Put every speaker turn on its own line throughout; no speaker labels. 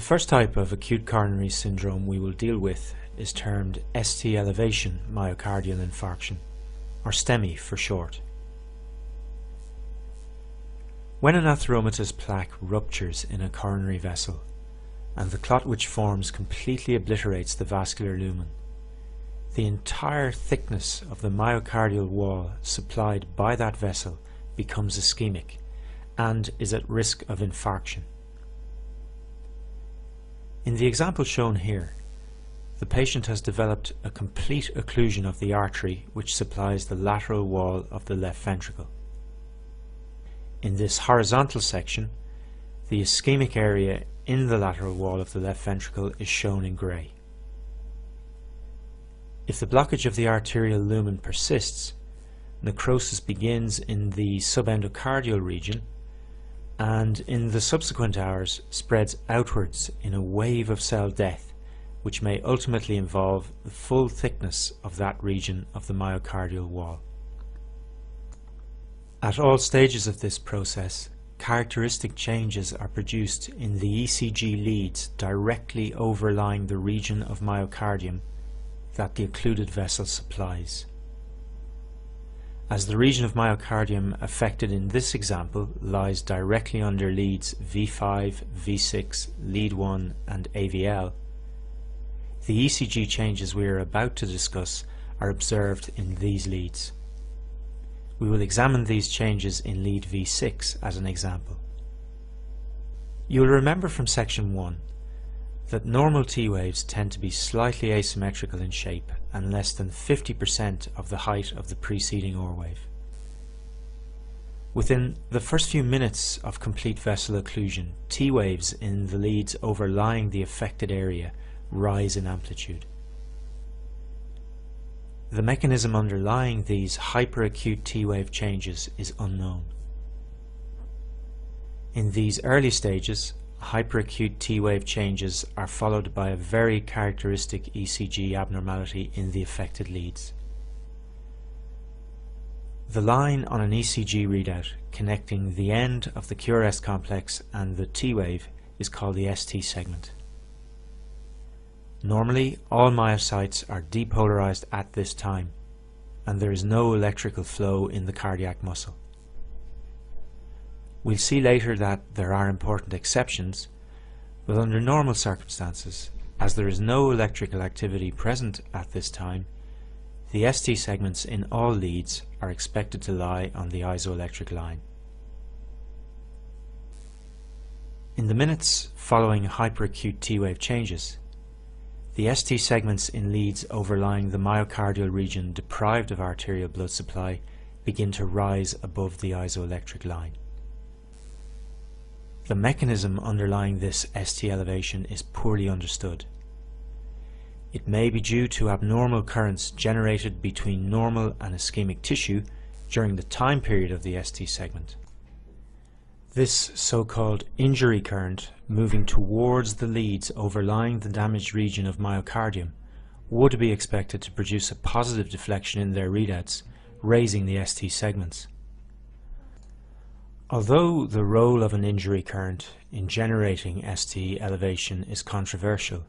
first type of acute coronary syndrome we will deal with is termed ST elevation myocardial infarction, or Stemi for short. When an atheromatous plaque ruptures in a coronary vessel and the clot which forms completely obliterates the vascular lumen, the entire thickness of the myocardial wall supplied by that vessel becomes ischemic and is at risk of infarction. In the example shown here, the patient has developed a complete occlusion of the artery which supplies the lateral wall of the left ventricle. In this horizontal section, the ischemic area in the lateral wall of the left ventricle is shown in grey. If the blockage of the arterial lumen persists, necrosis begins in the subendocardial region and in the subsequent hours spreads outwards in a wave of cell death, which may ultimately involve the full thickness of that region of the myocardial wall. At all stages of this process, characteristic changes are produced in the ECG leads directly overlying the region of myocardium that the occluded vessel supplies. As the region of myocardium affected in this example lies directly under leads V5, V6, lead 1 and AVL, the ECG changes we are about to discuss are observed in these leads. We will examine these changes in lead V6 as an example. You will remember from section 1 that normal T waves tend to be slightly asymmetrical in shape and less than 50% of the height of the preceding OR wave. Within the first few minutes of complete vessel occlusion, T waves in the leads overlying the affected area rise in amplitude. The mechanism underlying these hyperacute T wave changes is unknown. In these early stages, hyperacute T wave changes are followed by a very characteristic ECG abnormality in the affected leads. The line on an ECG readout connecting the end of the QRS complex and the T wave is called the ST segment. Normally, all myocytes are depolarized at this time, and there is no electrical flow in the cardiac muscle. We'll see later that there are important exceptions, but under normal circumstances, as there is no electrical activity present at this time, the ST segments in all leads are expected to lie on the isoelectric line. In the minutes following hyperacute T wave changes, the ST segments in leads overlying the myocardial region deprived of arterial blood supply begin to rise above the isoelectric line. The mechanism underlying this ST elevation is poorly understood. It may be due to abnormal currents generated between normal and ischemic tissue during the time period of the ST segment. This so-called injury current moving towards the leads overlying the damaged region of myocardium would be expected to produce a positive deflection in their readouts, raising the ST segments. Although the role of an injury current in generating ST elevation is controversial,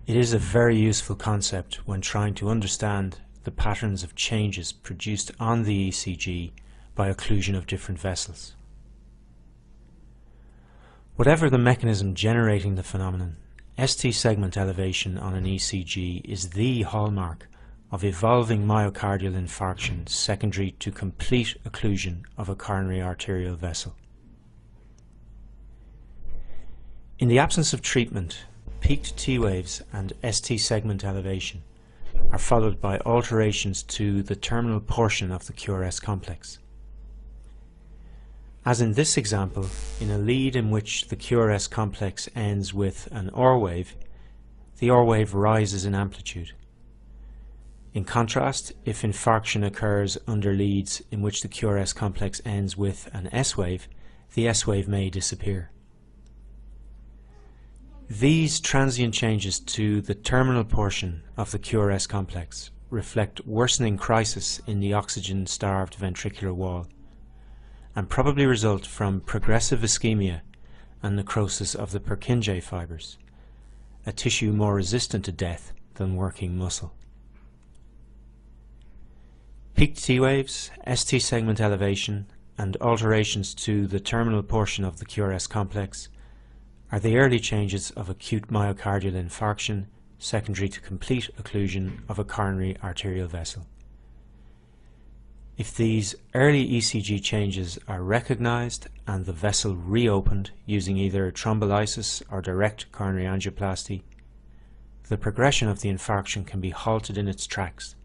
it is a very useful concept when trying to understand the patterns of changes produced on the ECG by occlusion of different vessels. Whatever the mechanism generating the phenomenon, ST segment elevation on an ECG is the hallmark of evolving myocardial infarction secondary to complete occlusion of a coronary arterial vessel. In the absence of treatment, peaked T waves and ST segment elevation are followed by alterations to the terminal portion of the QRS complex. As in this example, in a lead in which the QRS complex ends with an OR wave, the OR wave rises in amplitude. In contrast, if infarction occurs under leads in which the QRS complex ends with an S wave, the S wave may disappear. These transient changes to the terminal portion of the QRS complex reflect worsening crisis in the oxygen-starved ventricular wall and probably result from progressive ischemia and necrosis of the Purkinje fibers, a tissue more resistant to death than working muscle. Peaked T waves, ST segment elevation, and alterations to the terminal portion of the QRS complex are the early changes of acute myocardial infarction secondary to complete occlusion of a coronary arterial vessel. If these early ECG changes are recognized and the vessel reopened using either thrombolysis or direct coronary angioplasty, the progression of the infarction can be halted in its tracks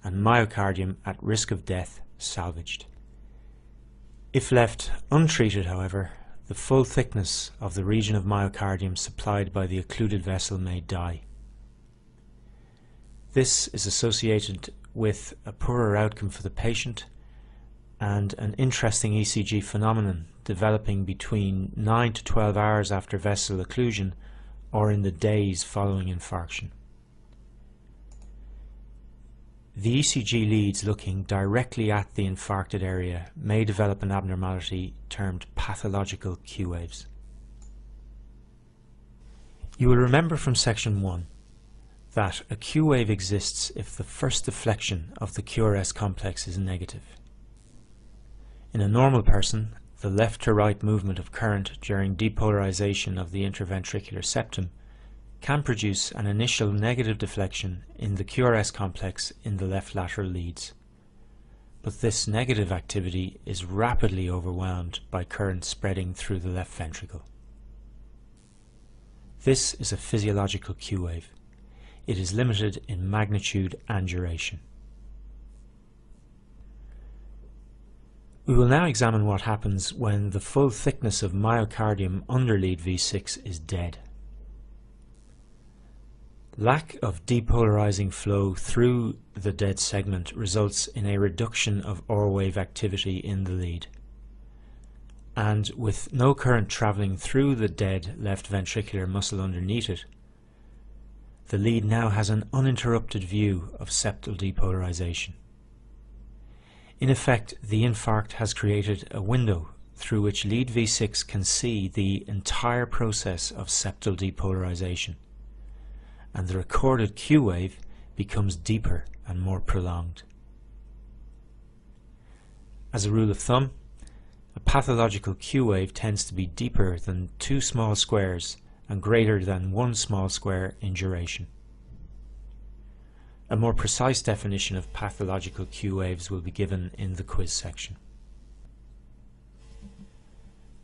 and myocardium at risk of death salvaged. If left untreated, however, the full thickness of the region of myocardium supplied by the occluded vessel may die. This is associated with a poorer outcome for the patient and an interesting ECG phenomenon developing between 9 to 12 hours after vessel occlusion or in the days following infarction. The ECG leads looking directly at the infarcted area may develop an abnormality termed pathological Q waves. You will remember from section 1 that a Q wave exists if the first deflection of the QRS complex is negative. In a normal person, the left to right movement of current during depolarization of the interventricular septum can produce an initial negative deflection in the QRS complex in the left lateral leads. But this negative activity is rapidly overwhelmed by current spreading through the left ventricle. This is a physiological Q wave. It is limited in magnitude and duration. We will now examine what happens when the full thickness of myocardium under lead V6 is dead. Lack of depolarizing flow through the dead segment results in a reduction of OR wave activity in the lead. And with no current travelling through the dead left ventricular muscle underneath it, the lead now has an uninterrupted view of septal depolarization. In effect, the infarct has created a window through which lead V6 can see the entire process of septal depolarization, and the recorded Q wave becomes deeper and more prolonged. As a rule of thumb, a pathological Q wave tends to be deeper than 2 small squares and greater than 1 small square in duration. A more precise definition of pathological Q waves will be given in the quiz section.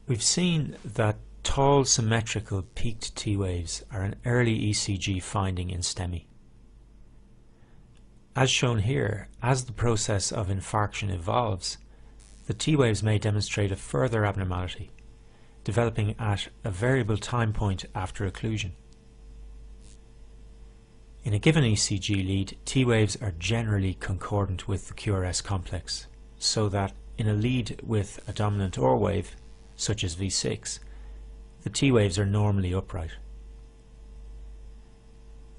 We've seen that tall symmetrical peaked T waves are an early ECG finding in Stemi. As shown here, as the process of infarction evolves, the T waves may demonstrate a further abnormality, developing at a variable time point after occlusion. In a given ECG lead, T waves are generally concordant with the QRS complex, so that in a lead with a dominant OR wave, such as V6, the T waves are normally upright.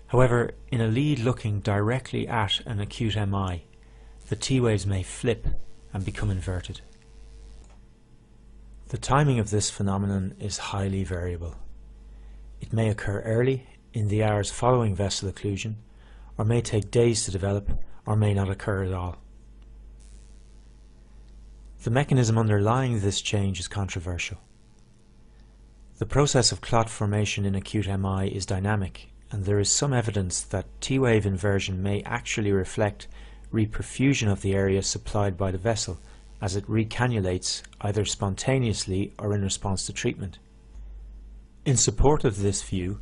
However, in a lead looking directly at an acute MI, the T waves may flip and become inverted. The timing of this phenomenon is highly variable. It may occur early, in the hours following vessel occlusion, or may take days to develop, or may not occur at all. The mechanism underlying this change is controversial. The process of clot formation in acute MI is dynamic, and there is some evidence that T-wave inversion may actually reflect reperfusion of the area supplied by the vessel as it recannulates either spontaneously or in response to treatment. In support of this view,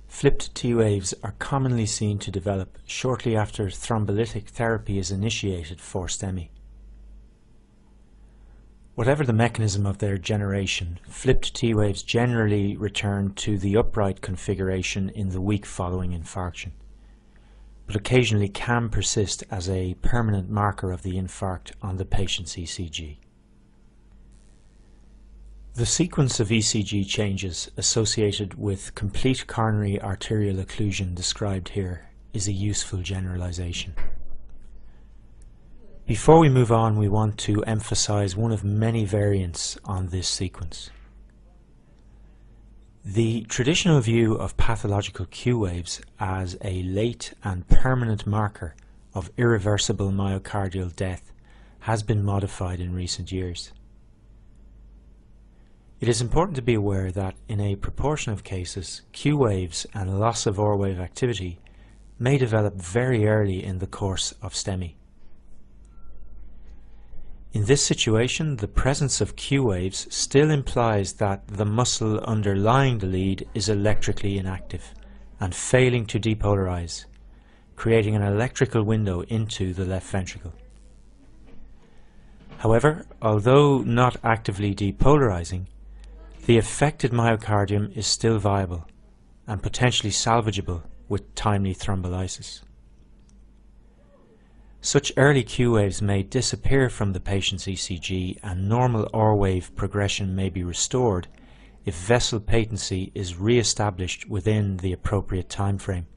flipped T-waves are commonly seen to develop shortly after thrombolytic therapy is initiated for Stemi. Whatever the mechanism of their generation, flipped T-waves generally return to the upright configuration in the week following infarction, but occasionally can persist as a permanent marker of the infarct on the patient's ECG. The sequence of ECG changes associated with complete coronary arterial occlusion described here is a useful generalization. Before we move on, we want to emphasize one of many variants on this sequence. The traditional view of pathological Q waves as a late and permanent marker of irreversible myocardial death has been modified in recent years. It is important to be aware that in a proportion of cases, Q waves and loss of R wave activity may develop very early in the course of Stemi. In this situation, the presence of Q waves still implies that the muscle underlying the lead is electrically inactive and failing to depolarize, creating an electrical window into the left ventricle. However, although not actively depolarizing, the affected myocardium is still viable and potentially salvageable with timely thrombolysis. Such early Q waves may disappear from the patient's ECG and normal R wave progression may be restored if vessel patency is re-established within the appropriate time frame.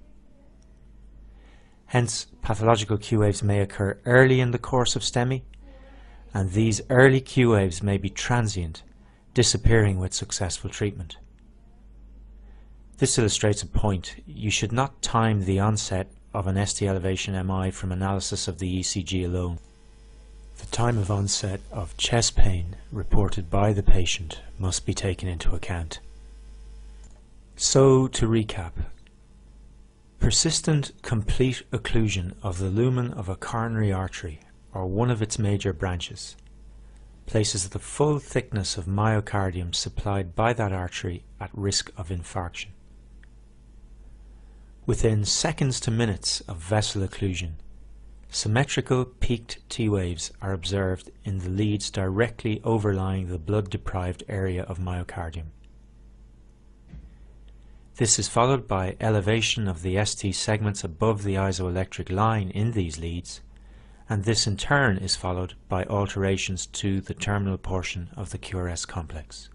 Hence, pathological Q waves may occur early in the course of Stemi, and these early Q waves may be transient, disappearing with successful treatment. This illustrates a point: you should not time the onset of an ST elevation MI from analysis of the ECG alone. The time of onset of chest pain reported by the patient must be taken into account. So, to recap, persistent complete occlusion of the lumen of a coronary artery or one of its major branches places the full thickness of myocardium supplied by that artery at risk of infarction. Within seconds to minutes of vessel occlusion, symmetrical peaked T waves are observed in the leads directly overlying the blood-deprived area of myocardium. This is followed by elevation of the ST segments above the isoelectric line in these leads, and this in turn is followed by alterations to the terminal portion of the QRS complex.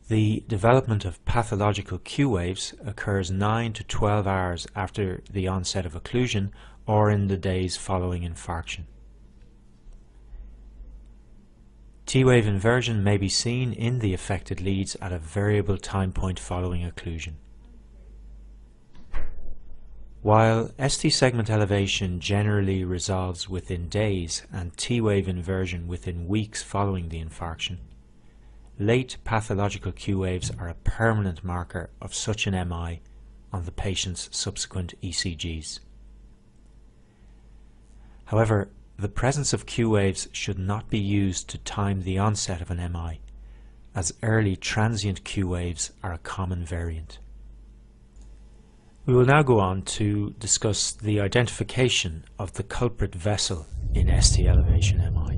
The development of pathological Q waves occurs 9 to 12 hours after the onset of occlusion or in the days following infarction. T-wave inversion may be seen in the affected leads at a variable time point following occlusion. While ST segment elevation generally resolves within days and T-wave inversion within weeks following the infarction, late pathological Q waves are a permanent marker of such an MI on the patient's subsequent ECGs. However, the presence of Q waves should not be used to time the onset of an MI, as early transient Q waves are a common variant. We will now go on to discuss the identification of the culprit vessel in ST elevation MI.